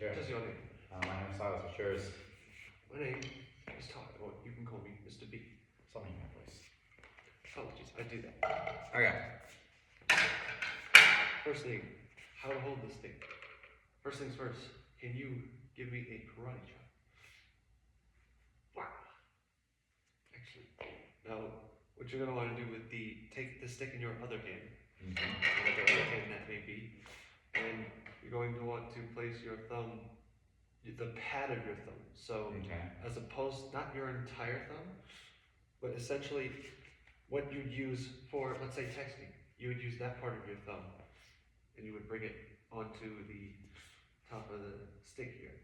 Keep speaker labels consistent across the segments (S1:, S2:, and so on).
S1: care.
S2: What is your name?
S1: My name is Silas. What's yours?
S2: My name is Todd, or you can call me Mr. B.
S1: Something in my voice.
S2: Apologies, I do that.
S1: Okay.
S2: First thing, how to hold this thing. First things first, can you give me a karate chop? Wow. Actually, now what you're going to want to do with take the stick in your other hand, whatever other hand that may be, and you're going to want to place your thumb, the pad of your thumb. So as opposed, not your entire thumb, but essentially what you'd use for, let's say, texting. You would use that part of your thumb, and you would bring it onto the top of the stick here.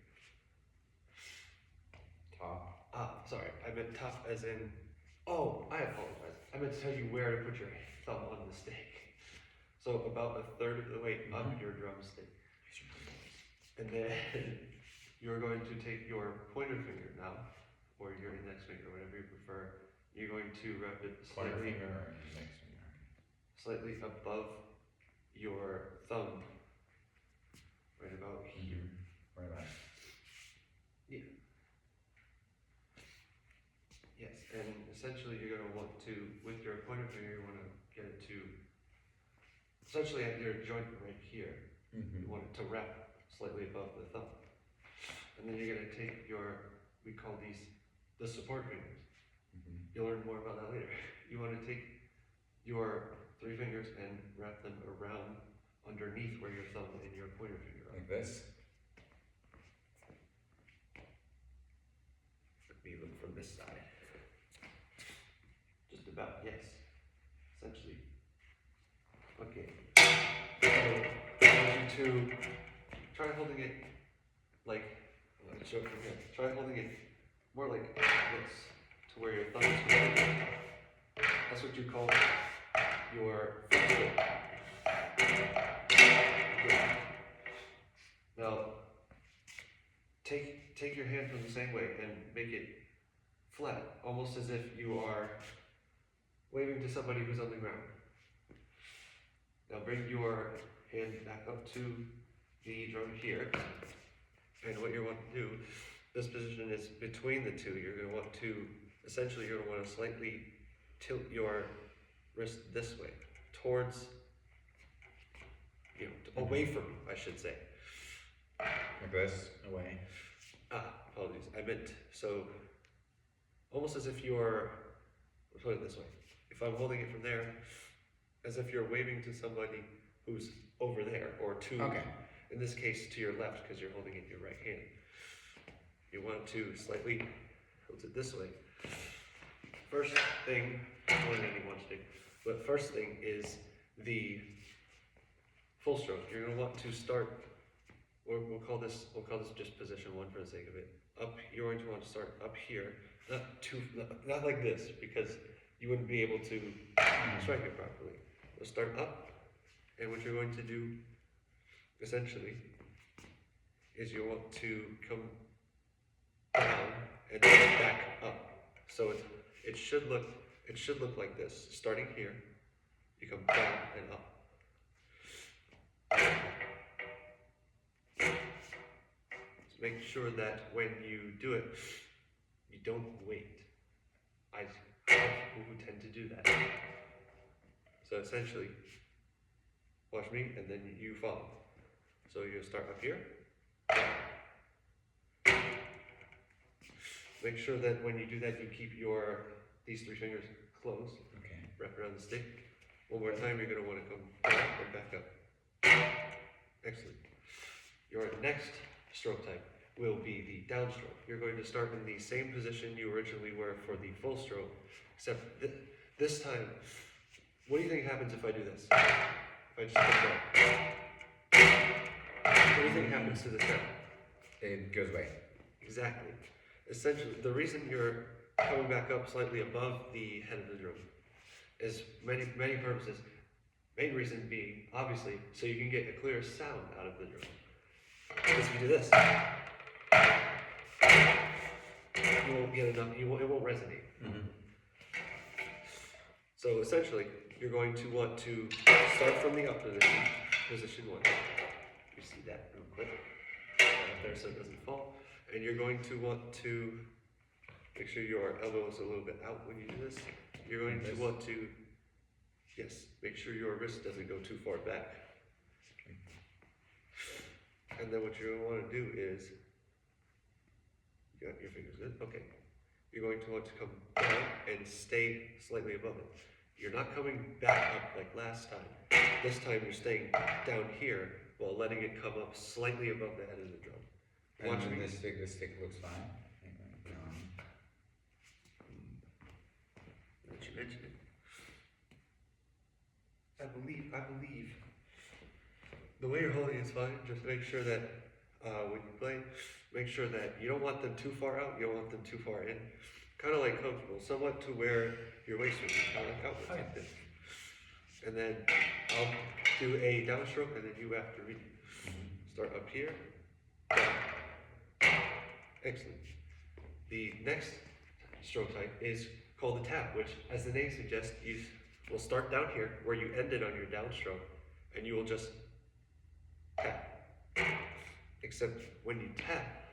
S1: Top.
S2: Sorry, I meant top as in, oh, I apologize. I meant to tell you where to put your thumb on the stick. So about a third of the way up your drumstick. And then you're going to take your pointer finger now, or your index finger, whatever you prefer. You're going to wrap it slightly, slightly above your thumb, right about here.
S1: Right about.
S2: Yeah. Yes, and essentially you're going to want to, with your pointer finger, you want to get it to, essentially at your joint right here. You want it to wrap slightly above the thumb. And then you're going to take your, we call these the support fingers. You'll learn more about that later. You want to take your 3 fingers and wrap them around underneath where your thumb and your pointer finger are.
S1: Like this?
S2: Let me look from this side. Just about, yes. Essentially. Okay. So, I want you to try holding it like, let's show it from here. Try holding it more like this, to where your thumb is going. That's what you call your foot. Now, take your hand from the same way and make it flat, almost as if you are waving to somebody who's on the ground. Now bring your hand back up to the drum here, and what you want to do, this position is between the two. You're going to want to, essentially you're going to want to slightly tilt your wrist this way, towards, away from you, I should say.
S1: Like this, away.
S2: Apologies, I meant, so, almost as if you're, let's put it this way. If I'm holding it from there, as if you're waving to somebody who's over there, or to, in this case, to your left, because you're holding it in your right hand. You want to slightly tilt it this way. First thing, more than anyone should do, but first thing is the full stroke. You're going to want to start, or we'll call this just position 1 for the sake of it. Up, you're going to want to start up here, not like this, because you wouldn't be able to strike it properly. We'll start up, and what you're going to do, essentially, is you want to come down and then back up. So it should look like this. Starting here, you come down and up. Just make sure that when you do it, you don't wait. I have people who tend to do that. So essentially, watch me and then you follow. So you start up here. Make sure that when you do that, you keep these 3 fingers closed. Wrap around the stick. One more time, you're going to want to come down and back up. Excellent. Your next stroke type will be the downstroke. You're going to start in the same position you originally were for the full stroke, except this time, what do you think happens if I do this? If I just come down. What do you think happens to this sound?
S1: It goes away.
S2: Exactly. Essentially, the reason you're coming back up slightly above the head of the drum is many purposes. Main reason being, obviously, so you can get a clear sound out of the drum. Because if you do this, you won't get enough, it won't resonate. So essentially, you're going to want to start from the up position, position 1. You see that real quick. up there so it doesn't fall. And you're going to want to make sure your elbow is a little bit out when you do this. You're going to want to, yes, make sure your wrist doesn't go too far back. And then what you're going to want to do is, you got your fingers good? Okay. You're going to want to come down and stay slightly above it. You're not coming back up like last time. This time you're staying down here while letting it come up slightly above the head of the drum.
S1: And then the stick looks fine.
S2: That you mentioned it. I believe the way you're holding is fine. Just make sure that when you play, make sure that you don't want them too far out, you don't want them too far in. Kind of like comfortable, somewhat to where your waist would be, kind of like outwards like this. And then I'll do a downstroke and then you have to read. Start up here. Down. Excellent. The next stroke type is called the tap, which, as the name suggests, you will start down here where you ended on your downstroke, and you will just tap. Except when you tap,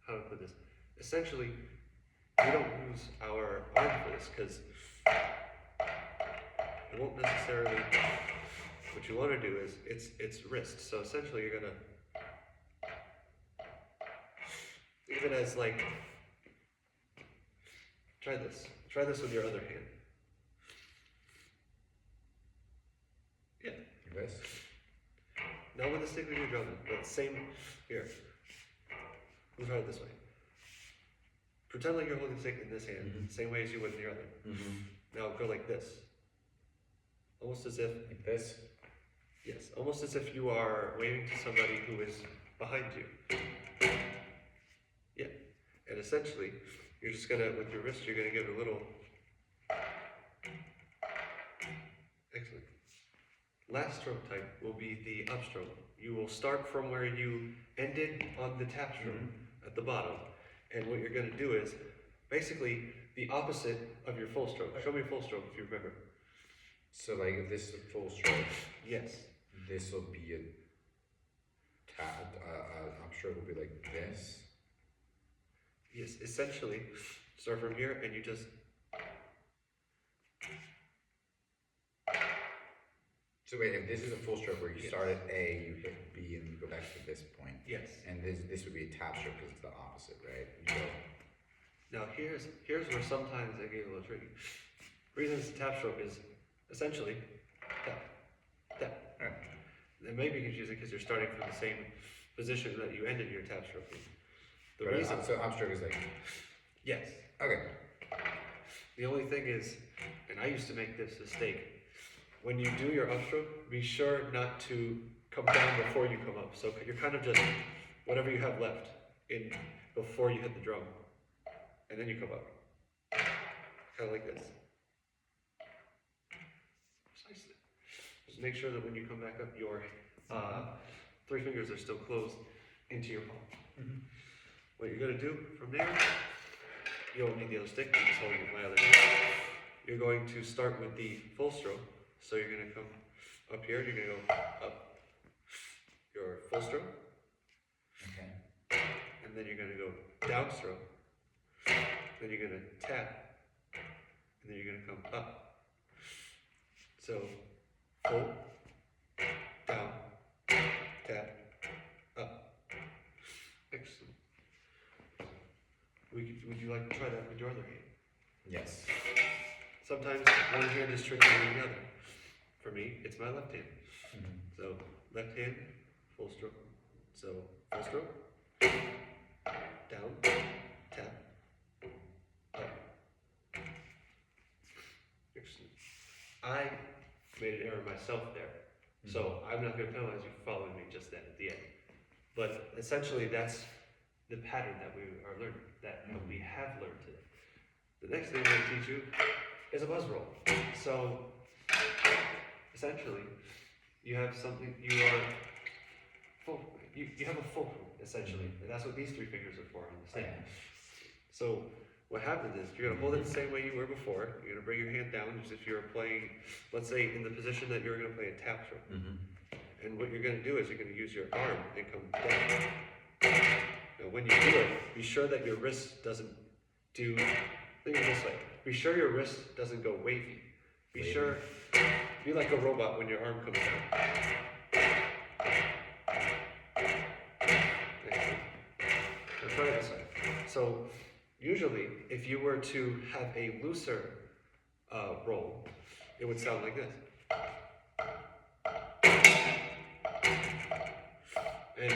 S2: how to put this? Essentially, we don't use our arm for this because it won't necessarily. What you want to do is it's wrist. So essentially, you're gonna even as like try this. Try this with your other hand. Yeah.
S1: This.
S2: Now with the stick with your drum, but same here. We'll try it this way. Pretend like you're holding the stick in this hand, same way as you would in your other. Now go like this. Almost as if
S1: like this?
S2: Yes, almost as if you are waving to somebody who is behind you. Yeah. And essentially, you're just gonna, with your wrist, you're gonna give it a little. Excellent. Last stroke type will be the upstroke. You will start from where you ended on the tap stroke at the bottom. And what you're gonna do is basically the opposite of your full stroke. Show me a full stroke if you remember.
S1: So like if this is a full stroke,
S2: yes.
S1: This will be a tap, upstroke will be like this.
S2: Yes, essentially, start from here and you just.
S1: So wait, if this is a full stroke where you start at A, you hit B, and you go back to this point.
S2: Yes.
S1: And this would be a tap stroke because it's the opposite, right? You go.
S2: Now here's where sometimes they get a little tricky. The reason it's a tap stroke is essentially tap, tap.
S1: Right.
S2: It may be confusing because you're starting from the same position that you ended your tap stroke in. The
S1: But
S2: reason,
S1: so upstroke is like.
S2: yes.
S1: Okay.
S2: The only thing is, and I used to make this mistake, when you do your upstroke, be sure not to come down before you come up. So you're kind of just whatever you have left in before you hit the drum, and then you come up, kind of like this. Precisely. Just make sure that when you come back up, your 3 fingers are still closed into your palm. What you're going to do from there, you don't need the other stick, I'm just holding it with my other hand. You're going to start with the full stroke. So you're going to come up here, you're going to go up your full stroke.
S1: Okay.
S2: And then you're going to go down stroke. Then you're going to tap. And then you're going to come up. So full, down, tap, up. Excellent. Would you like to try that with your other hand?
S1: Yes.
S2: Sometimes one hand is trickier than the other. For me, it's my left hand. So left hand, full stroke. So full stroke, down, tap, up. Excellent. I made an error myself there. So I'm not going to penalize you for following me just then at the end. But essentially that's the pattern that we are learning, that we have learned today. The next thing I'm going to teach you is a buzz roll. So essentially, you have something, you have a fulcrum, essentially, and that's what these 3 fingers are for on the stand. So what happens is, you're going to hold it the same way you were before, you're going to bring your hand down as if you're playing, let's say, in the position that you're going to play a tap stroke. And what you're going to do is you're going to use your arm and come down. Now, when you do it, be sure that your wrist doesn't do, think of it this way, be sure your wrist doesn't go wavy. Be sure, be like a robot when your arm comes down. Now try it this way. So, usually, if you were to have a looser roll, it would sound like this. And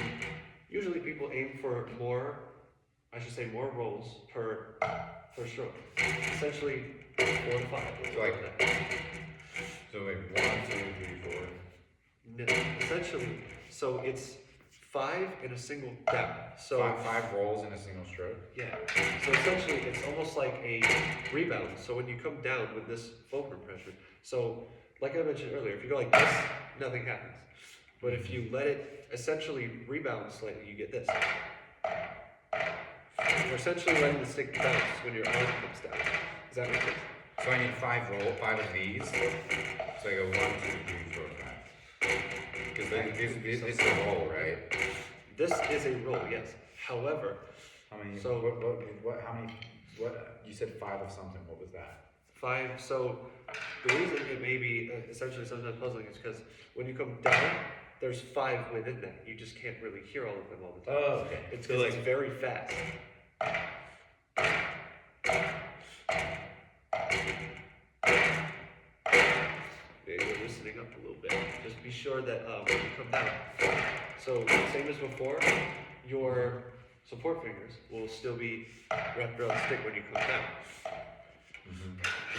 S2: usually people aim for more rolls per stroke. Essentially 4 to 5.
S1: So like 1, 2, 3, 4.
S2: No, essentially, so it's 5 in a single down. So
S1: Five rolls in a single stroke.
S2: yeah. So essentially, it's almost like a rebound. So when you come down with this fulcrum pressure, so like I mentioned earlier, if you go like this, nothing happens. But if you let it essentially rebound slightly, you get this. You're essentially letting the stick bounce when your arm comes down. Does that make sense?
S1: So I need 5 of these. So I go 1, 2, 3, 4, 5. Because this is a roll, right?
S2: This is a roll, yes. However,
S1: How many?
S2: So-
S1: How many? What? You said 5 of something. What was that?
S2: 5, so the reason it may be essentially sometimes puzzling is because when you come down, there's 5 within that. You just can't really hear all of them all the time.
S1: Oh, okay.
S2: It's because it's very fast. Yeah, you're loosening up a little bit. Just be sure that when you come down. So same as before, your support fingers will still be wrapped around the stick when you come down.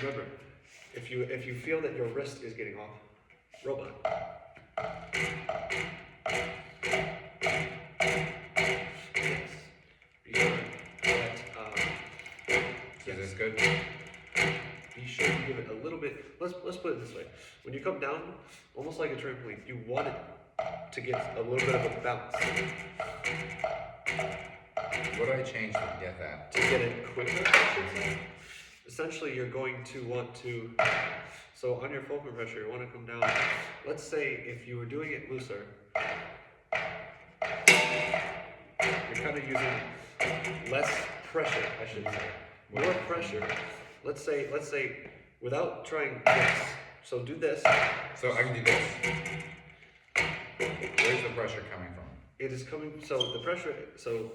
S2: Remember, if you feel that your wrist is getting off, robot. Yes. Be sure that
S1: Is this good?
S2: be sure you give it a little bit. Let's put it this way: when you come down, almost like a trampoline, you want it to get a little bit of a bounce.
S1: What do I change to get that?
S2: To get it quicker, I should say. Essentially, you're going to want to. So on your fulcrum pressure, you want to come down. Let's say if you were doing it looser, you're kind of using less pressure, I should say. More pressure. Let's say without trying this. So do this.
S1: So I can do this. Where's the pressure coming from?
S2: It is coming. So the pressure. So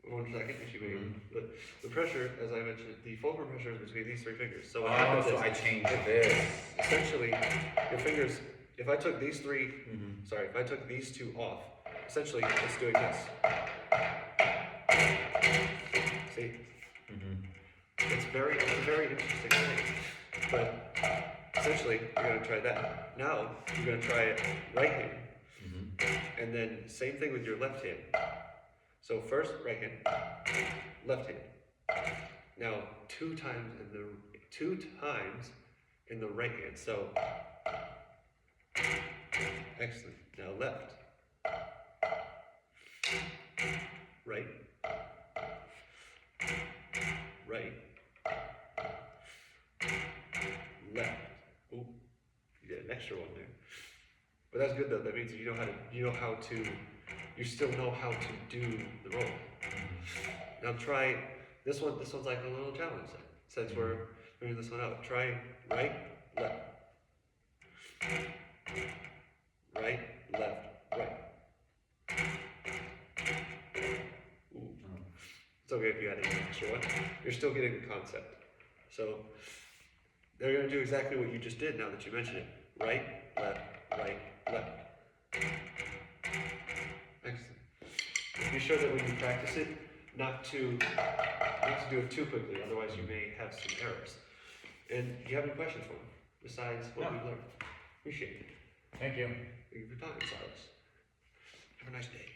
S2: 1 second, if you may. The pressure, as I mentioned, the fulcrum pressure is between these 3 fingers. So what happens
S1: so
S2: is,
S1: I change this.
S2: essentially, your fingers. If I took these 3, if I took these 2 off, essentially it's doing this. See? It's a very interesting thing. But essentially, you're going to try that. Now, you're going to try it right hand. And then same thing with your left hand. So first, right hand, left hand. Now, 2 times in the right hand. So, excellent. Now left, right, right, left. Ooh, you did an extra one there. But that's good though. That means you still know how to do the roll. Now try this one. This one's like a little challenge since we're figuring this one out. Try right, left, right, left, right. Ooh. It's okay if you add an extra one. You're still getting the concept. So they're going to do exactly what you just did now that you mentioned it. Right, left, right, left. Excellent. Be sure that when you practice it, not to do it too quickly, otherwise you may have some errors. And do you have any questions for me besides what we've learned? Appreciate it.
S1: Thank you.
S2: Thank you for your time, Silas. Have a nice day.